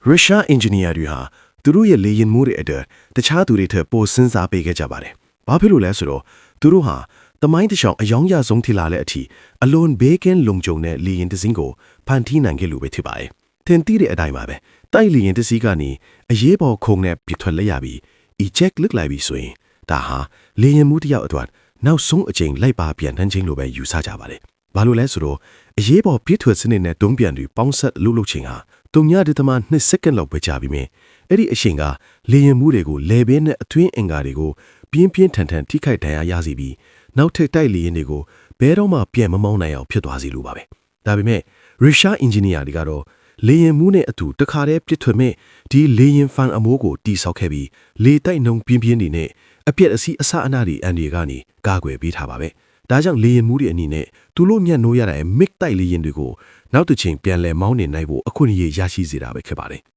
ရုရှားအင်ဂျင်နီယာတွေဟာသူတို့ရဲ့လေယာဉ်မှုတွေအတွက်တခြားသူတွေထက်ပိုစဉ်းစားပေးခဲ့ကြပါတယ်။ဘာဖြစ်လို့လဲဆိုတော့သူတို့ဟာသမိုင်းတစ်ချောင်းအယောင်ရဆုံးထီလာတဲ့အထိအလွန်ဘေးကင်းလုံခြုံတဲ့လေယာဉ်တစ်စင်းကိုဖန်တီးနိုင်ခဲ့လို့ပဲဖြစ်ပါတယ်။သင်သိတဲ့အတိုင်းပါပဲ။တိုက်လေယာဉ်တစ်စီးကနေအရေးပေါ်ခုံနဲ့ပြထွက်လက်ရပြီး eject လုပ်လိုက်ပြီးဆိုရင်ဒါဟာလေယာဉ်မှုတစ်ယောက်အတွက်နောက်ဆုံးအချိန်လိုက်ပါပြန်နှန်းချင်းလိုပဲယူဆကြပါတယ်။ဘာလို့လဲဆိုတော့အရေးပေါ်ပြထွက်စနစ်နဲ့တုံးပြန်တွေပေါင်းဆက်လုပ်ချိန်ဟာ3.2 စက္ကန့်လောက်ပဲကြာပြီးမြင်အဲ့ဒီအချိန်ကလေယာဉ်မှုတွေကိုလေဘင်းနဲ့အထွင်းအင်္ဂါတွေကိုပြင်းပြင်းထန်ထန်ထိခိုက်ဒဏ်ရာရစေပြီးနောက်ထပ်တိုက်လေယာဉ်တွေကိုဘဲတော့မှပြန်မမောင်းနိုင်အောင်ဖြစ်သွားစေလိုပါပဲဒါပေမဲ့ရုရှားအင်ဂျင်နီယာတွေကတော့လေယာဉ်မှုနဲ့အတူတခါတည်းပြစ်ထွက်မဲ့ဒီလေယာဉ်ဖန်အမိုးကိုတိဆောက်ခဲ့ပြီးလေတိုက်နှုံပြင်းပြင်းနေနဲ့အပြက်အစီးအစအနတွေအန်ဒီကနေကာကွယ်ပေးထားပါပဲဒါကြောင့်လေယာဉ်မှုတွေအနေနဲ့သူတို့မျက်နှိုးရတဲ့ MiG တိုက်လေယာဉ်တွေကိုနောက်တစ်ချိန်ပြန်လည်မောင်းနေနိုင်ဖို့အခွင့်အရေးရရှိစေတာပဲဖြစ်ပါတယ်